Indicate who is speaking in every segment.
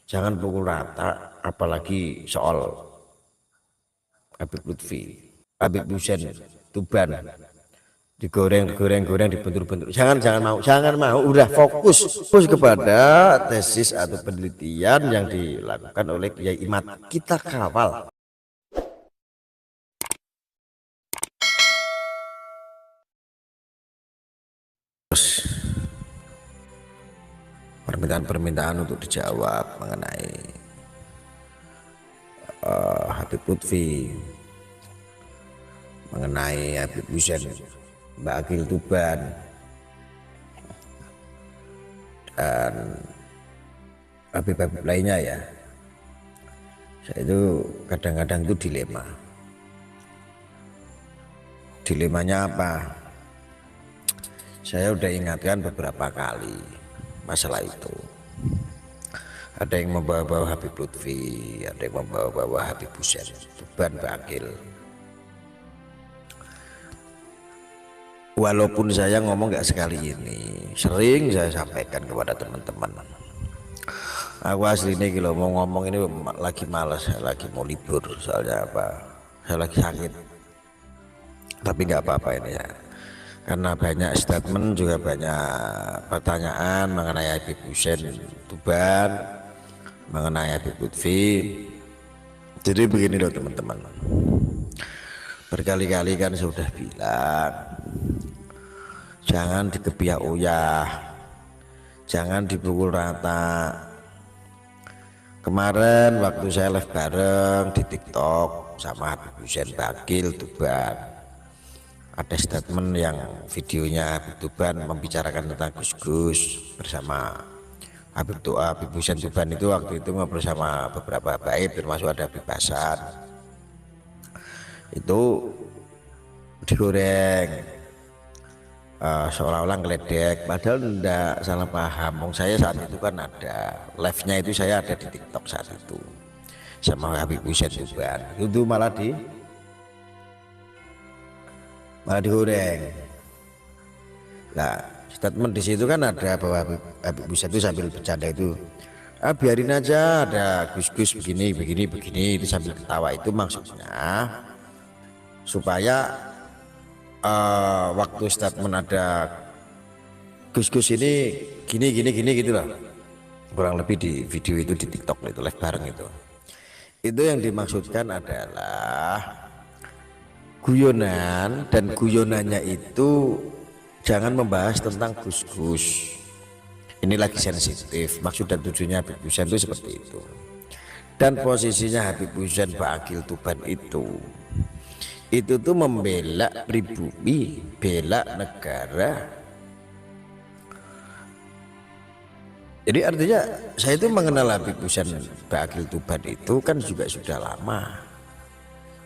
Speaker 1: Jangan pukul rata, apalagi soal Habib Lutfi, Habib Hussein Tuban, digoreng, goreng, dibentur-bentur. Jangan mau. Udah fokus kepada tesis atau penelitian yang dilakukan oleh Kiai Imad. Kita kawal. Permintaan-permintaan untuk dijawab mengenai Habib Lutfi, mengenai Habib Hussein, Mbak Akil Tuban, dan Habib-habib lainnya ya. Saya itu kadang-kadang itu dilemanya apa? Saya udah ingatkan beberapa kali masalah itu. Ada yang membawa-bawa Habib Lutfi, ada yang membawa-bawa Habib Hussein Tuban, Bakil. Walaupun saya ngomong nggak sekali ini, sering saya sampaikan kepada teman-teman. Aku asli ini kalau mau ngomong ini lagi malas, saya lagi mau libur, soalnya apa? Saya lagi sakit. Tapi nggak apa-apa ini ya. Karena banyak statement, juga banyak pertanyaan mengenai Habib Hussein Tuban, mengenai Habib Lutfi. Jadi begini loh teman-teman, berkali-kali kan sudah bilang jangan dikebiak uyah, jangan dipukul rata. Kemarin waktu saya live bareng di TikTok sama Habib Hussein Bakil Tuban, ada statement yang videonya Habib Tuban membicarakan tentang Gus-Gus bersama Habib Hussein Tuban. Itu waktu itu ngobrol sama beberapa baik, termasuk ada Habib Hasan. Itu digoreng, seolah-olah ngeledek, padahal enggak, salah paham. Saya saat itu kan ada live-nya, itu saya ada di TikTok saat itu sama Habib Hussein Tuban. Itu malah digoreng. Nah, statement di situ kan ada bahwa Habib Hussein itu sambil bercanda itu, biarin aja ada Gus-Gus begini, itu sambil ketawa. Itu maksudnya supaya waktu statement ada Gus-Gus ini gini gitu lah, kurang lebih di video itu di TikTok itu live bareng itu yang dimaksudkan adalah guyonan, dan guyonannya itu jangan membahas tentang Gus-Gus. Ini lagi sensitif, maksud dan tujuannya Habib Hussein itu seperti itu. Dan posisinya Habib Hussein Bakil Tuban itu tuh membela pribumi, bela negara. Jadi artinya saya itu mengenal Habib Hussein Bakil Tuban itu kan juga sudah lama.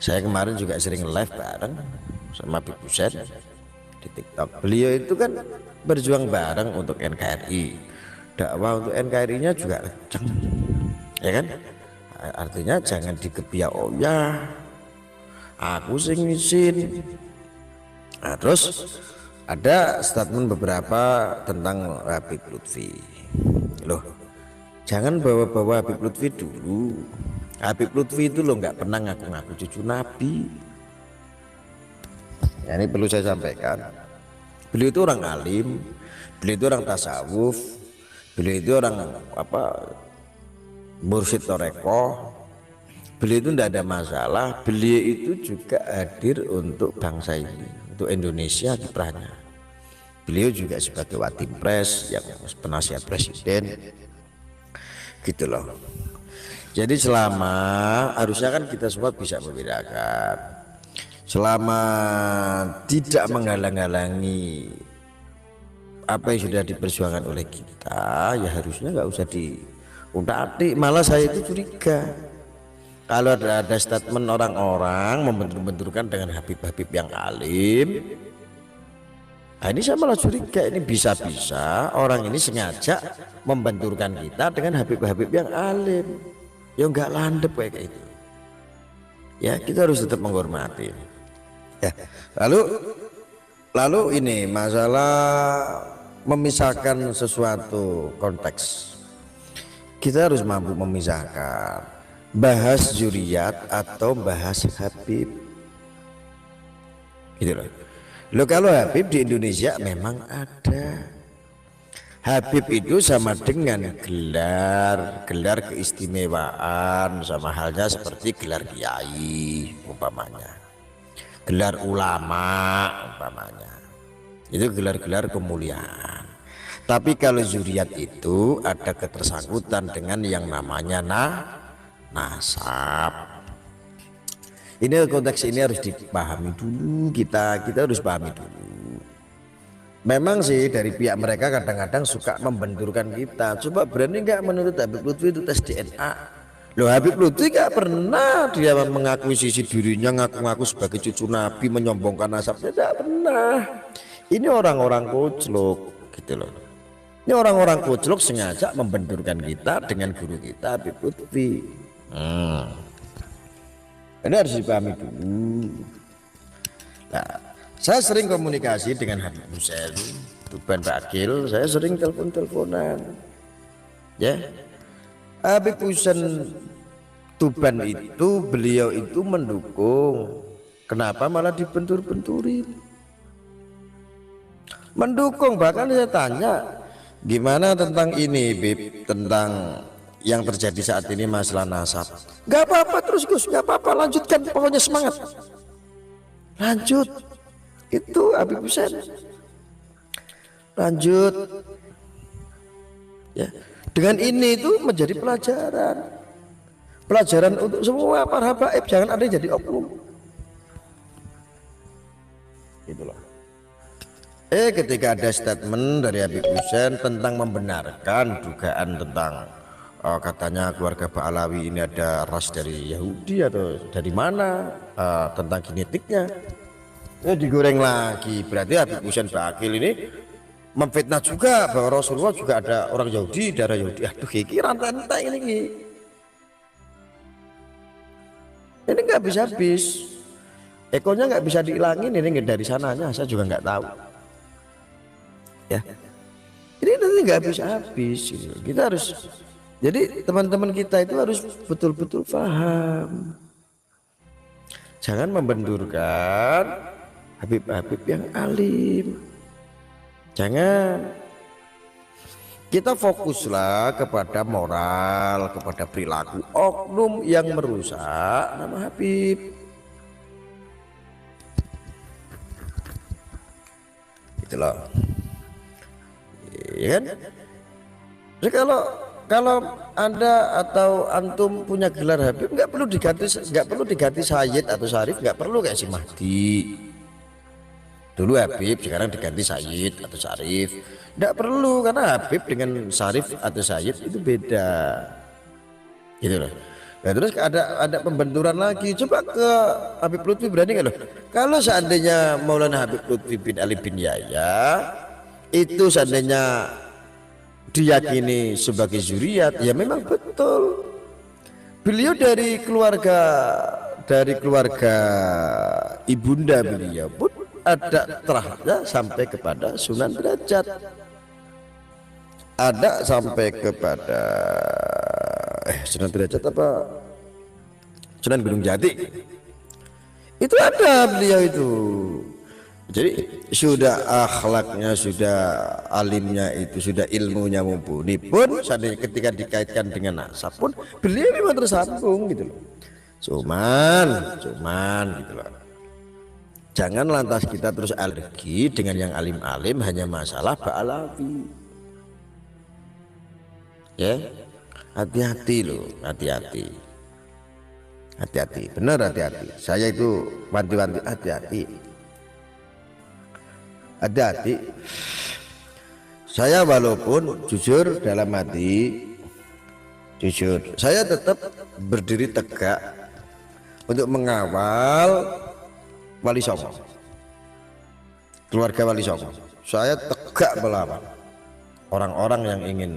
Speaker 1: Saya kemarin juga sering live bareng sama Habib Hussein di TikTok. Beliau itu kan berjuang bareng untuk NKRI, dakwah untuk NKRI-nya juga kenceng, ya kan? Artinya jangan dikebiak oyah, aku sing izin. Nah, terus ada statement beberapa tentang Habib Lutfi. Loh, jangan bawa-bawa Habib Lutfi dulu. Habib Lutfi itu loh nggak pernah ngaku-ngaku cucu Nabi. Ya, ini perlu saya sampaikan. Beliau itu orang alim, beliau itu orang tasawuf, beliau itu orang mursyid toreko. Beliau itu tidak ada masalah. Beliau itu juga hadir untuk bangsa ini, untuk Indonesia kiprahnya. Beliau juga sebagai Watimpres, yang penasihat presiden, gitu loh. Jadi selama, harusnya kan kita semua bisa membedakan, selama tidak menghalang-halangi apa yang sudah diperjuangkan oleh kita, ya harusnya nggak usah diutak-atik. Malah saya itu curiga kalau ada statement orang-orang membentur-benturkan dengan Habib-habib yang alim. Nah, ini saya malah curiga, ini bisa-bisa orang ini sengaja membenturkan kita dengan Habib-habib yang alim. Ya nggak landep kayak gitu. Ya kita harus tetap menghormati. Ya, lalu ini masalah memisahkan sesuatu konteks. kita harus mampu memisahkan bahas zuriat atau bahas Habib, gitu loh. Lo kalau Habib di Indonesia memang ada. Habib itu sama dengan gelar keistimewaan, sama halnya seperti gelar kiai umpamanya, gelar ulama umpamanya, itu gelar-gelar kemuliaan. Tapi kalau zuriat itu ada ketersangkutan dengan yang namanya nasab. Ini konteks ini harus dipahami dulu, kita harus pahami dulu. Memang sih dari pihak mereka kadang-kadang suka membenturkan kita. Coba berani nggak menurut Habib Lutfi itu tes DNA? Loh, Habib Lutfi nggak pernah dia mengakui sisi dirinya, ngaku-ngaku sebagai cucu Nabi, menyombongkan nasabnya, tidak pernah. Ini orang-orang koclok gitu loh. Ini orang-orang koclok sengaja membenturkan kita dengan guru kita Habib Lutfi. Ini harus dipahami dulu. Nah, saya sering komunikasi dengan Habib Husain Tuban Pak Akil, saya sering telepon-teleponan. Ya, Habib Husain Tuban itu beliau itu mendukung. Kenapa malah dibentur-benturin? Mendukung, bahkan saya tanya, gimana tentang ini, Bib, tentang yang terjadi saat ini masalah nasab? Gak apa-apa terus Gus, gak apa-apa, lanjutkan, pokoknya semangat. Lanjut. Itu Habib Husain lanjut ya. Dengan ini itu menjadi pelajaran untuk semua para habaib, jangan ada yang jadi oknum gitu loh. Ketika ada statement dari Habib Husain tentang membenarkan dugaan tentang katanya keluarga Ba'alawi ini ada ras dari Yahudi atau dari mana, tentang genetiknya, digoreng lagi. Berarti Habib Husain Baqil ini memfitnah juga bahwa Rasulullah juga ada orang Yahudi, darah Yahudi. Aduh, kiki rantai ini nggak bisa habis, ekornya nggak bisa dihilangin. Ini dari sananya saya juga nggak tahu ya. Ini nanti nggak bisa habis gitu. Kita harus, jadi teman-teman kita itu harus betul-betul paham, jangan membenturkan Habib-habib yang alim. Jangan. Kita fokuslah kepada moral, kepada perilaku oknum yang merusak nama Habib. Gitu loh. Ya kan? Jadi kalau Anda atau antum punya gelar Habib, nggak perlu diganti Sayyid atau Syarif, nggak perlu kayak si Mahdi. Dulu Habib, sekarang diganti Sayyid atau Syarif. Tidak perlu, karena Habib dengan Syarif atau Sayyid itu beda. Gitu loh. Nah, terus ada pembenturan lagi. Coba ke Habib Lutfi, berani nggak loh? Kalau seandainya Maulana Habib Lutfi bin Ali bin Yahya itu seandainya diyakini sebagai zuriat, ya memang betul. Beliau dari keluarga ibunda beliau pun ada terahnya sampai kepada Sunan Derajat, ada sampai kepada Sunan Derajat apa Sunan Gunung Jati, itu ada beliau itu. Jadi sudah akhlaknya, sudah alimnya itu, sudah ilmunya mumpuni pun, ketika dikaitkan dengan nasab pun beliau memang tersambung gitu loh. Cuman gitu loh. Jangan lantas kita terus alergi dengan yang alim-alim hanya masalah Ba'alawi. Ya, hati-hati loh, hati-hati, benar hati-hati. Saya itu wanti-wanti, hati-hati. Saya walaupun jujur dalam hati, saya tetap berdiri tegak untuk mengawal Wali Songo, keluarga Wali Songo. Saya tegak melawan orang-orang yang ingin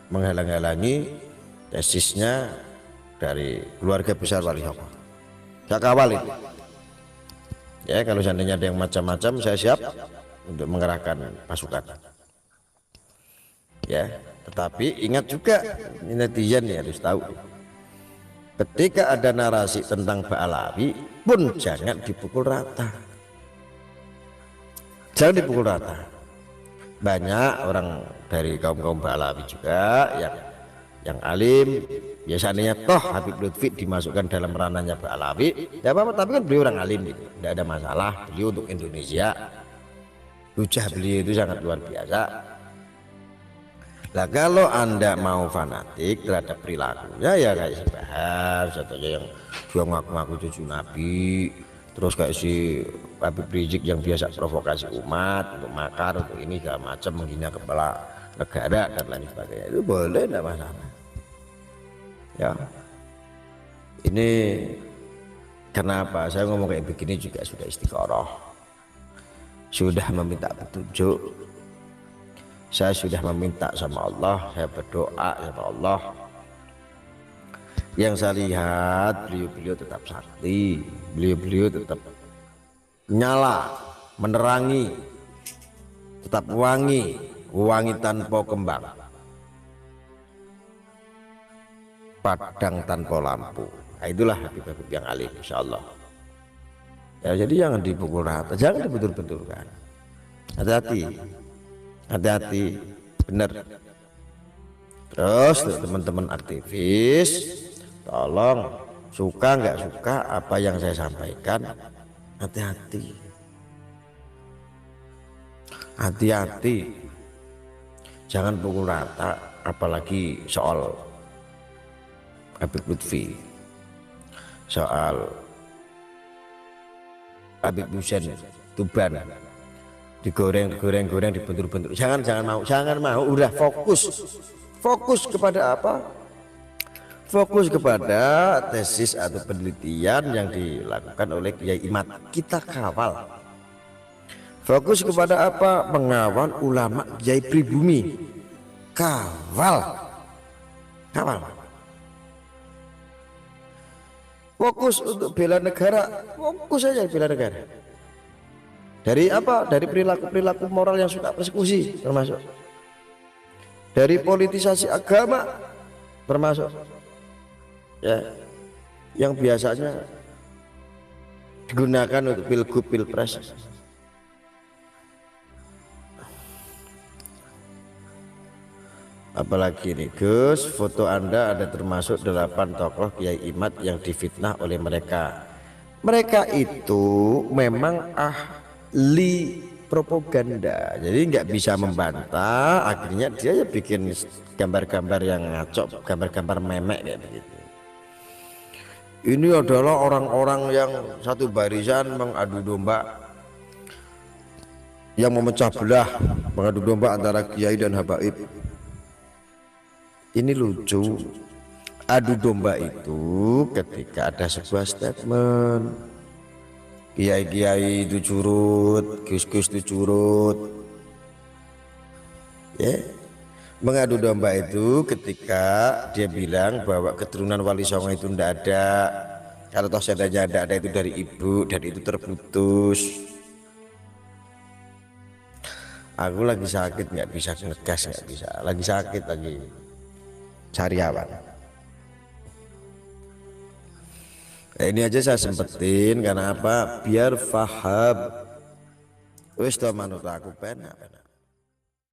Speaker 1: menghalang-halangi tesisnya dari keluarga besar Wali Songo. Saya kawal itu. Ya, kalau seandainya ada yang macam-macam, saya siap untuk mengerahkan pasukan. Ya, Tetapi ingat juga, netizen ya harus tahu, ketika ada narasi tentang Ba'alawi pun jangan dipukul rata, jangan dipukul rata. Banyak orang dari kaum Ba'alawi juga yang alim, biasanya toh Habib Lutfi dimasukkan dalam ranahnya Ba'alawi, ya apa, tapi kan beliau orang alim gitu, tidak ada masalah. Beliau untuk Indonesia, hujah beliau itu sangat luar biasa. Lah kalau Anda mau fanatik terhadap perilakunya, ya kayak si Bahar atau yang dia ngaku-ngaku cucu Nabi, terus kayak si Habib Rizik yang biasa provokasi umat untuk makar, untuk ini segala macam, menghina kepala negara dan lain sebagainya, itu boleh, tidak masalah. Ya, ini kenapa saya ngomong kayak begini juga sudah istikharah, sudah meminta petunjuk. Saya sudah meminta sama Allah, saya berdoa sama Allah. Yang saya lihat beliau tetap sakti, beliau tetap nyala, menerangi, tetap wangi tanpa kembang, padang tanpa lampu. Nah, itulah Habib-habib yang alim, insyaallah. Ya, jadi jangan dipukul rata, jangan dibentur-benturkan. Hati-hati, benar. Terus teman-teman aktivis, tolong, suka nggak suka apa yang saya sampaikan, hati-hati, jangan pukul rata, apalagi soal Habib Lutfi, soal Habib Hussein Tuban, digoreng, dibentur-bentur. Jangan mau. Udah fokus kepada apa? Fokus kepada tesis atau penelitian yang dilakukan oleh Kiai Imad. Kita kawal. Fokus kepada apa? Mengawal ulama Kiai pribumi. Kawal. Fokus untuk bela negara. Fokus saja bela negara. Dari apa? Dari perilaku moral yang suka persekusi, termasuk dari politisasi agama, termasuk ya yang biasanya digunakan untuk pilgub pilpres. Apalagi nih Gus, foto Anda ada termasuk 8 tokoh Kiai Imad yang difitnah oleh mereka. Mereka itu memang ahli propaganda, jadi nggak bisa membantah. Akhirnya dia ya bikin gambar-gambar yang ngaco, gambar-gambar memek kayak begitu. Ini adalah orang-orang yang satu barisan mengadu domba, yang memecah belah, mengadu domba antara kiai dan habaib. Ini lucu. Adu domba itu ketika ada sebuah statement, kiai-kiai itu curut, gus-gus itu curut, ya. Mengadu domba itu ketika dia bilang bahwa keturunan Wali Songo itu ndak ada, kalau toh seandainya ada itu dari ibu dan itu terputus. Aku lagi sakit, nggak bisa ngegas, nggak bisa, lagi sakit, lagi sariawan. Ini aja saya sempetin karena apa? Biar paham. Wis to manut aku penak.